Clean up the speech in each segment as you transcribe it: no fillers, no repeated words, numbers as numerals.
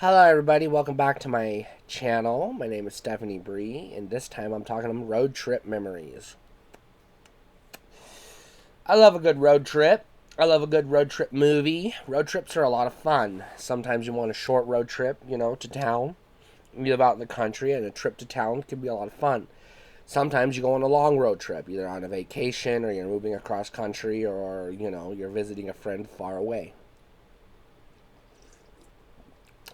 Hello, everybody. Welcome back to my channel. My name is Stephanie Bree, and this time I'm talking about road trip memories. I love a good road trip. I love a good road trip movie. Road trips are a lot of fun. Sometimes you want a short road trip, to town. You live out in the country, and a trip to town can be a lot of fun. Sometimes you go on a long road trip, either on a vacation or you're moving across country or, you're visiting a friend far away.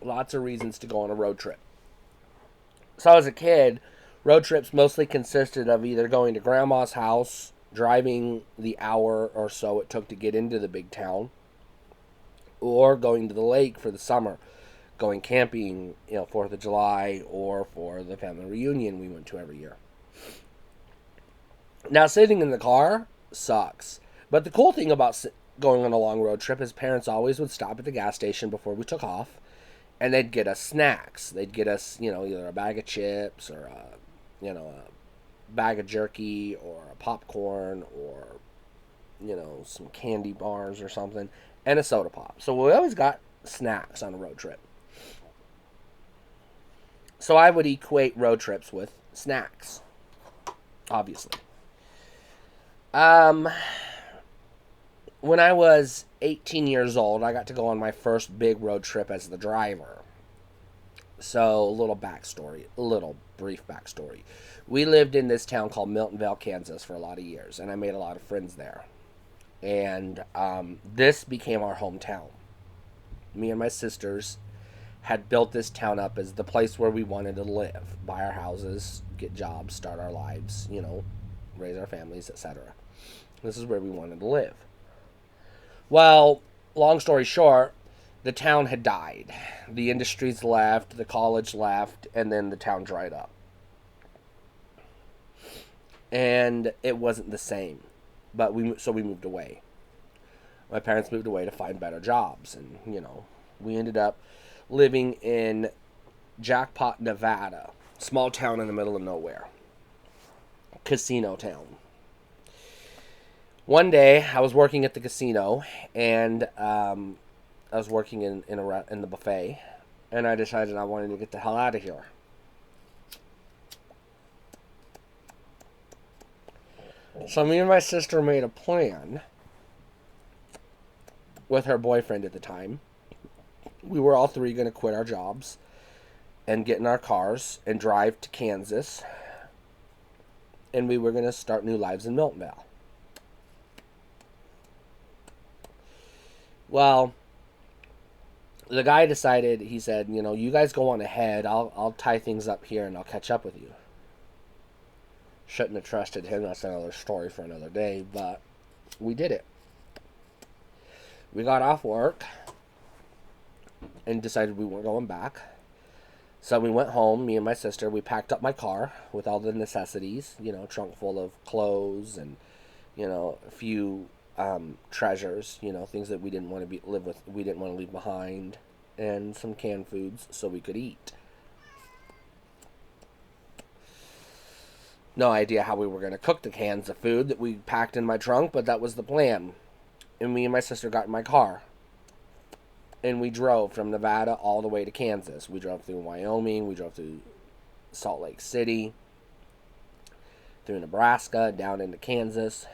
Lots of reasons to go on a road trip. So as a kid, road trips mostly consisted of either going to grandma's house, driving the hour or so it took to get into the big town, or going to the lake for the summer, going camping, 4th of July, or for the family reunion we went to every year. Now, sitting in the car sucks. But the cool thing about going on a long road trip is parents always would stop at the gas station before we took off, and they'd get us snacks. They'd get us, either a bag of chips or a bag of jerky or a popcorn or, some candy bars or something and a soda pop. So we always got snacks on a road trip. So I would equate road trips with snacks, obviously. Um, when I was 18 years old, I got to go on my first big road trip as the driver. So, a little brief backstory. We lived in this town called Miltonville, Kansas for a lot of years, and I made a lot of friends there. And this became our hometown. Me and my sisters had built this town up as the place where we wanted to live, buy our houses, get jobs, start our lives, raise our families, etc. This is where we wanted to live. Well, long story short, the town had died. The industries left, the college left, and then the town dried up. And it wasn't the same. But we moved away. My parents moved away to find better jobs, and we ended up living in Jackpot, Nevada, small town in the middle of nowhere, casino town. One day, I was working at the casino, and I was working in the buffet, and I decided I wanted to get the hell out of here. So me and my sister made a plan with her boyfriend at the time. We were all three going to quit our jobs and get in our cars and drive to Kansas, and we were going to start new lives in Miltonville. Well, the guy decided, he said, you guys go on ahead. I'll tie things up here and I'll catch up with you. Shouldn't have trusted him. That's another story for another day, but we did it. We got off work and decided we weren't going back. So we went home, me and my sister. We packed up my car with all the necessities, trunk full of clothes and, a few treasures, things that we didn't want to live with, we didn't want to leave behind, and some canned foods so we could eat. No idea how we were going to cook the cans of food that we packed in my trunk, but that was the plan. And me and my sister got in my car, and we drove from Nevada all the way to Kansas. We drove through Wyoming, we drove through Salt Lake City, through Nebraska, down into Kansas.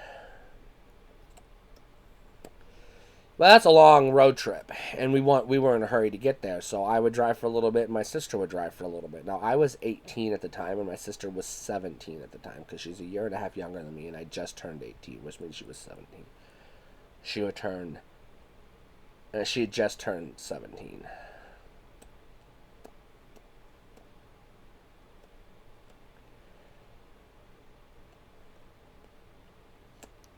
Well, that's a long road trip, and we were in a hurry to get there. So I would drive for a little bit, and my sister would drive for a little bit. Now I was 18 at the time, and my sister was 17 at the time because she's a year and a half younger than me, and I just turned 18, which means she was 17. She would turn. She had just turned 17.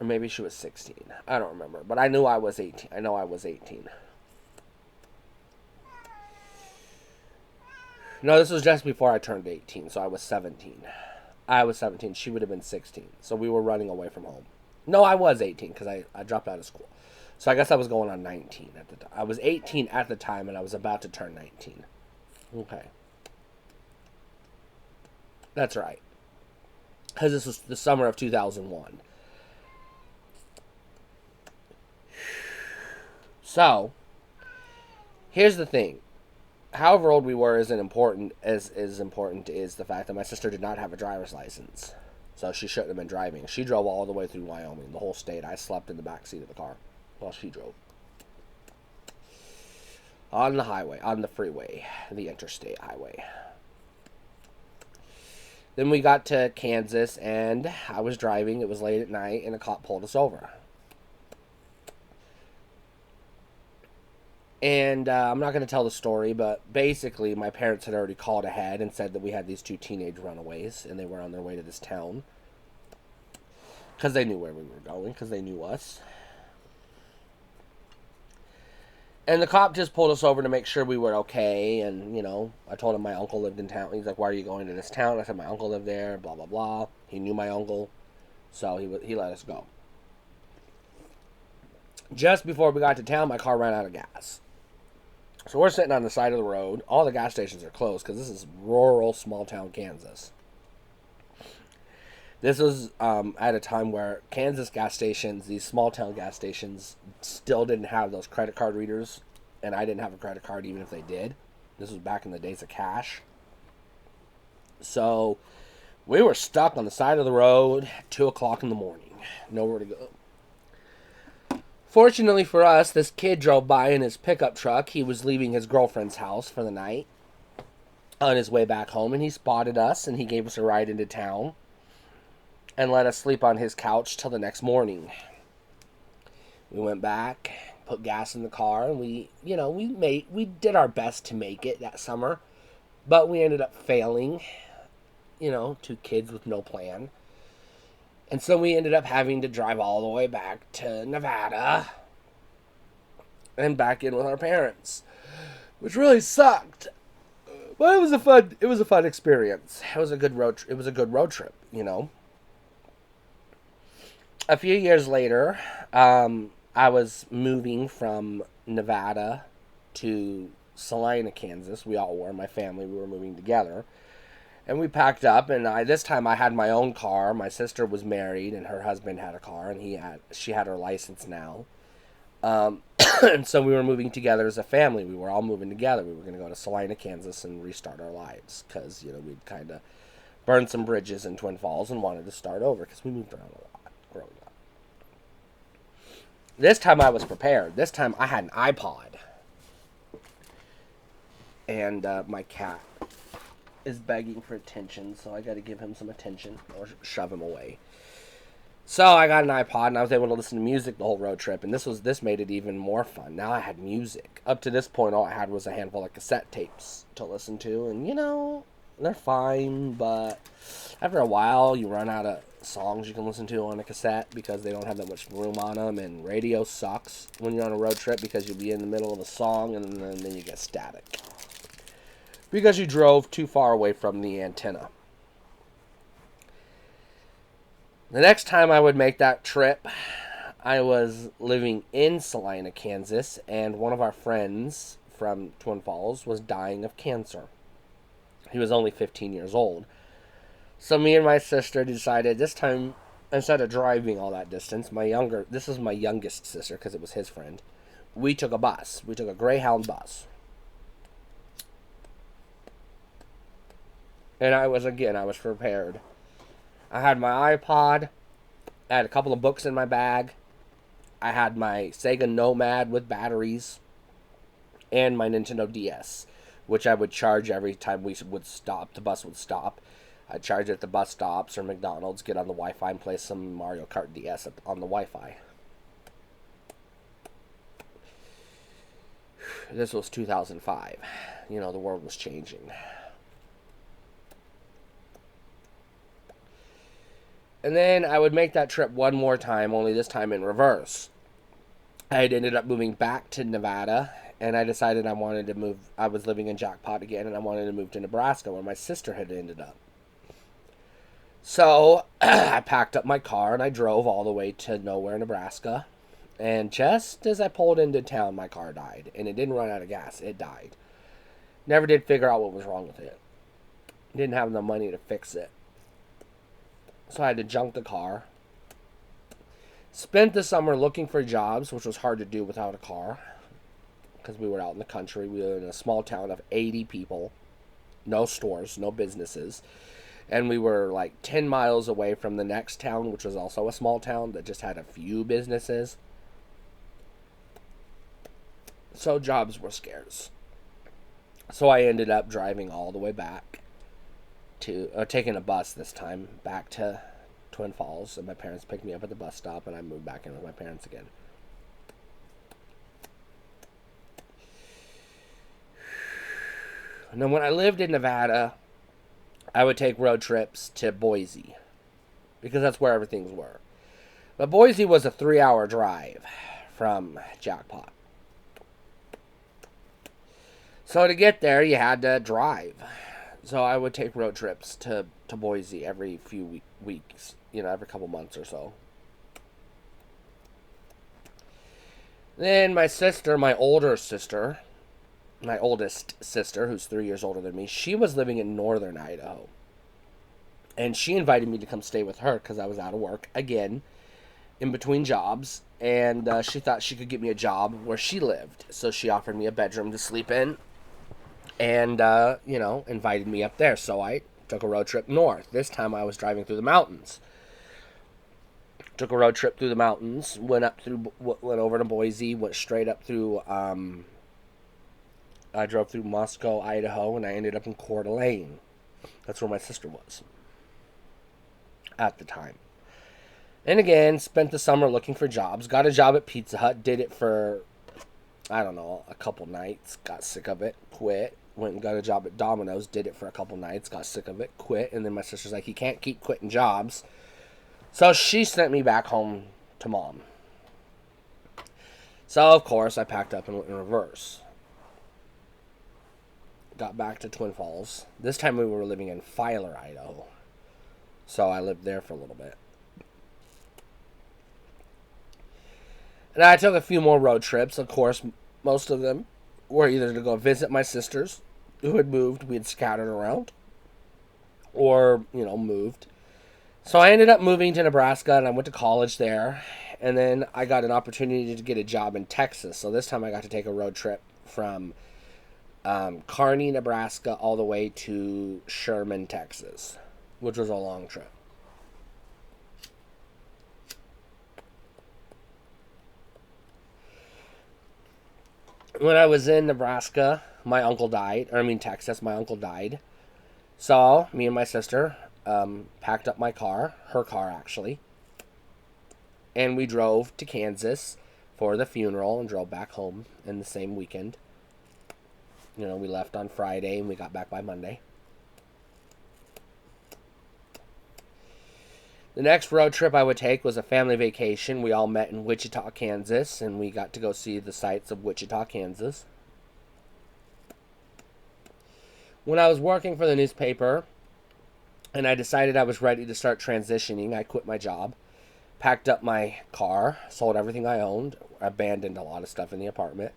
Or maybe she was 16. I don't remember. But I knew I was 18. I know I was 18. No, this was just before I turned 18, so I was 17. I was 17. She would have been 16. So we were running away from home. No, I was 18 because I dropped out of school. So I guess I was going on 19 at the time. I was 18 at the time, and I was about to turn 19. Okay. That's right. Because this was the summer of 2001. So, here's the thing. However old we were isn't important. As is important is the fact that my sister did not have a driver's license, so she shouldn't have been driving. She drove all the way through Wyoming, the whole state. I slept in the back seat of the car while she drove on the highway, on the freeway, the interstate highway. Then we got to Kansas, and I was driving. It was late at night, and a cop pulled us over. And I'm not going to tell the story, but basically, my parents had already called ahead and said that we had these two teenage runaways, and they were on their way to this town. Because they knew where we were going, because they knew us. And the cop just pulled us over to make sure we were okay. And, I told him my uncle lived in town. He's like, why are you going to this town? I said, my uncle lived there, blah, blah, blah. He knew my uncle, so he let us go. Just before we got to town, my car ran out of gas. So we're sitting on the side of the road. All the gas stations are closed because this is rural, small-town Kansas. This was at a time where Kansas gas stations, these small-town gas stations, still didn't have those credit card readers, and I didn't have a credit card even if they did. This was back in the days of cash. So we were stuck on the side of the road at 2 o'clock in the morning. Nowhere to go. Fortunately for us, this kid drove by in his pickup truck. He was leaving his girlfriend's house for the night on his way back home, and he spotted us, and he gave us a ride into town and let us sleep on his couch till the next morning. We went back, put gas in the car, and we did our best to make it that summer, but we ended up failing. Two kids with no plan. And so we ended up having to drive all the way back to Nevada and back in with our parents, which really sucked. But it was a fun experience. It was a good road trip, A few years later, I was moving from Nevada to Salina, Kansas. We all were, my family, we were moving together. And we packed up, and this time I had my own car. My sister was married, and her husband had a car, and she had her license now. And so we were moving together as a family. We were all moving together. We were going to go to Salina, Kansas, and restart our lives because we'd kind of burned some bridges in Twin Falls and wanted to start over because we moved around a lot growing up. This time I was prepared. This time I had an iPod, and my cat is begging for attention, so I got to give him some attention or shove him away. So I got an iPod, and I was able to listen to music the whole road trip, and this made it even more fun. Now I had music. Up to this point, all I had was a handful of cassette tapes to listen to, and they're fine, but after a while, you run out of songs you can listen to on a cassette because they don't have that much room on them, and radio sucks when you're on a road trip because you'll be in the middle of a song, and then you get static because you drove too far away from the antenna. The next time I would make that trip, I was living in Salina, Kansas, and one of our friends from Twin Falls was dying of cancer. He was only 15 years old. So me and my sister decided this time, instead of driving all that distance, this is my youngest sister because it was his friend, we took a bus. We took a Greyhound bus. And I was prepared. I had my iPod. I had a couple of books in my bag. I had my Sega Nomad with batteries. And my Nintendo DS, which I would charge every time the bus would stop. I'd charge it at the bus stops or McDonald's, get on the Wi-Fi and play some Mario Kart DS on the Wi-Fi. This was 2005. The world was changing. And then I would make that trip one more time, only this time in reverse. I had ended up moving back to Nevada, and I decided I wanted to move. I was living in Jackpot again, and I wanted to move to Nebraska, where my sister had ended up. So I packed up my car, and I drove all the way to nowhere, Nebraska. And just as I pulled into town, my car died. And it didn't run out of gas. It died. Never did figure out what was wrong with it. Didn't have the money to fix it. So I had to junk the car. Spent the summer looking for jobs, which was hard to do without a car. because we were out in the country. We were in a small town of 80 people, no stores, no businesses. And we were like 10 miles away from the next town, which was also a small town that just had a few businesses. So jobs were scarce. So I ended up driving all the way back to, or taking a bus this time, back to Twin Falls. And my parents picked me up at the bus stop, and I moved back in with my parents again. And then when I lived in Nevada, I would take road trips to Boise, because that's where everything were. But Boise was a 3-hour drive from Jackpot. So to get there, you had to drive. So I would take road trips to Boise every few weeks, every couple months or so. Then my sister, my oldest sister, who's 3 years older than me, she was living in northern Idaho. And she invited me to come stay with her because I was out of work, again, in between jobs. And she thought she could get me a job where she lived. So she offered me a bedroom to sleep in and, invited me up there. So I took a road trip north. This time I was driving through the mountains. Took a road trip through the mountains, went over to Boise, went straight up through, I drove through Moscow, Idaho, and I ended up in Coeur d'Alene. That's where my sister was at the time. And again, spent the summer looking for jobs. Got a job at Pizza Hut. Did it for, a couple nights. Got sick of it. Quit. Went and got a job at Domino's. Did it for a couple nights. Got sick of it. Quit. And then my sister's like, you can't keep quitting jobs. So she sent me back home to Mom. So, of course, I packed up and went in reverse. Got back to Twin Falls. This time we were living in Filer, Idaho. So I lived there for a little bit. And I took a few more road trips. Of course, most of them were either to go visit my sisters who had moved. We had scattered around. Or, moved. So I ended up moving to Nebraska, and I went to college there. And then I got an opportunity to get a job in Texas. So this time I got to take a road trip from Kearney, Nebraska, all the way to Sherman, Texas, which was a long trip. When I was in Nebraska, Texas, my uncle died. So, me and my sister packed up my car, her car actually, and we drove to Kansas for the funeral and drove back home in the same weekend. We left on Friday and we got back by Monday. The next road trip I would take was a family vacation. We all met in Wichita, Kansas, and we got to go see the sights of Wichita, Kansas. When I was working for the newspaper and I decided I was ready to start transitioning, I quit my job, packed up my car, sold everything I owned, abandoned a lot of stuff in the apartment,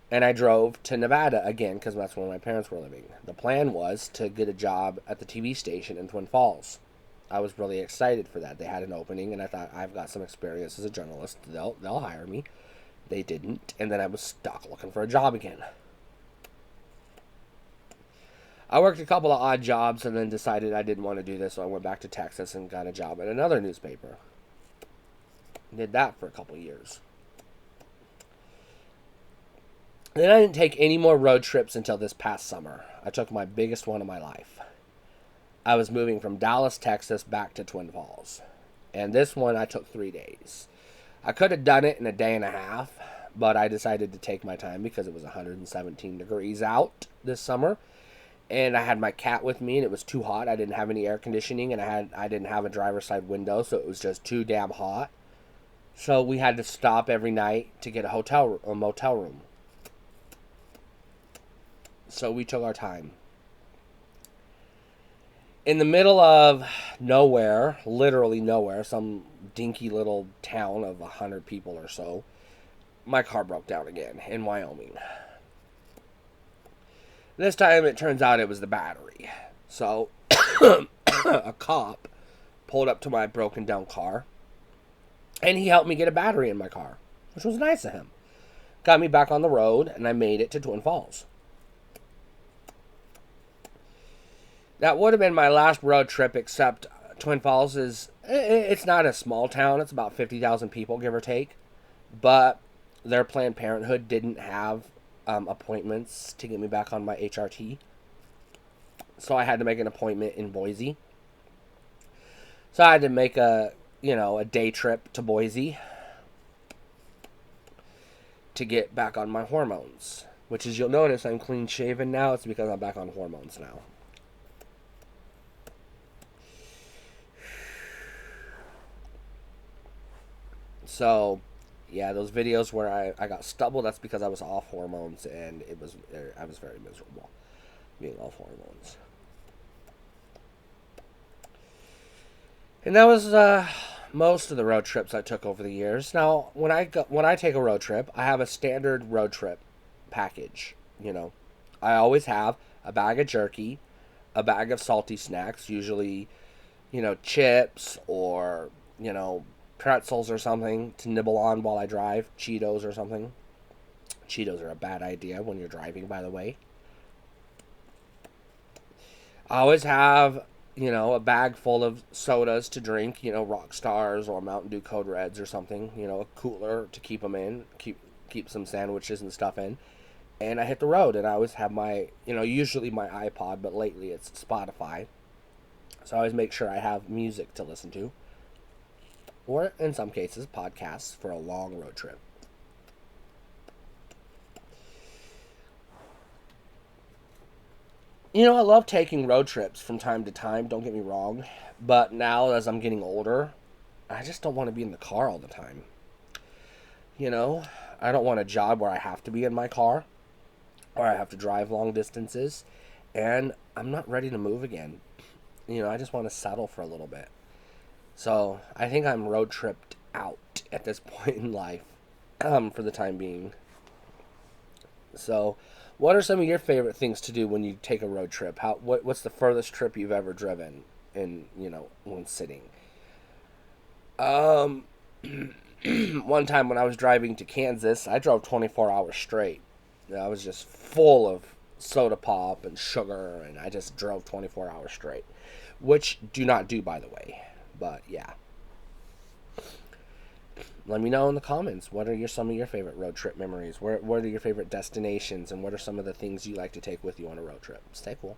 and I drove to Nevada again because that's where my parents were living. The plan was to get a job at the TV station in Twin Falls. I was really excited for that. They had an opening, and I thought, I've got some experience as a journalist. They'll hire me. They didn't, and then I was stuck looking for a job again. I worked a couple of odd jobs and then decided I didn't want to do this, so I went back to Texas and got a job at another newspaper. Did that for a couple of years. Then I didn't take any more road trips until this past summer. I took my biggest one of my life. I was moving from Dallas, Texas, back to Twin Falls. And this one I took 3 days. I could have done it in a day and a half, but I decided to take my time because it was 117 degrees out this summer. And I had my cat with me, and it was too hot. I didn't have any air conditioning, and I didn't have a driver's side window, so it was just too damn hot. So we had to stop every night to get a motel room. So we took our time. In the middle of nowhere, literally nowhere, some dinky little town of 100 people or so, my car broke down again in Wyoming. This time it turns out it was the battery. So a cop pulled up to my broken down car and he helped me get a battery in my car, which was nice of him. got me back on the road, and I made it to Twin Falls. That would have been my last road trip, except Twin Falls it's not a small town. It's about 50,000 people, give or take. But their Planned Parenthood didn't have appointments to get me back on my HRT. So I had to make an appointment in Boise. So I had to make a day trip to Boise to get back on my hormones. Which is, you'll notice I'm clean shaven now. It's because I'm back on hormones now. So, yeah, those videos where I got stubble, that's because I was off hormones, and I was very miserable being off hormones. And that was most of the road trips I took over the years. Now, when I take a road trip, I have a standard road trip package. I always have a bag of jerky, a bag of salty snacks, usually, chips or pretzels or something to nibble on while I drive, Cheetos or something. Cheetos are a bad idea when you're driving, by the way. I always have, a bag full of sodas to drink, Rock Stars or Mountain Dew Code Reds or something, a cooler to keep them in, keep some sandwiches and stuff in. And I hit the road, and I always have my, usually my iPod, but lately it's Spotify. So I always make sure I have music to listen to. Or, in some cases, podcasts for a long road trip. I love taking road trips from time to time, don't get me wrong. But now, as I'm getting older, I just don't want to be in the car all the time. I don't want a job where I have to be in my car, or I have to drive long distances, and I'm not ready to move again. I just want to settle for a little bit. So I think I'm road tripped out at this point in life, for the time being. So, what are some of your favorite things to do when you take a road trip? What's the furthest trip you've ever driven in one sitting? Um, One time when I was driving to Kansas, I drove 24 hours straight. I was just full of soda pop and sugar, and I just drove 24 hours straight, which do not do, by the way. But yeah, let me know in the comments, what are some of your favorite road trip memories? What are your favorite destinations, and what are some of the things you like to take with you on a road trip? Stay cool.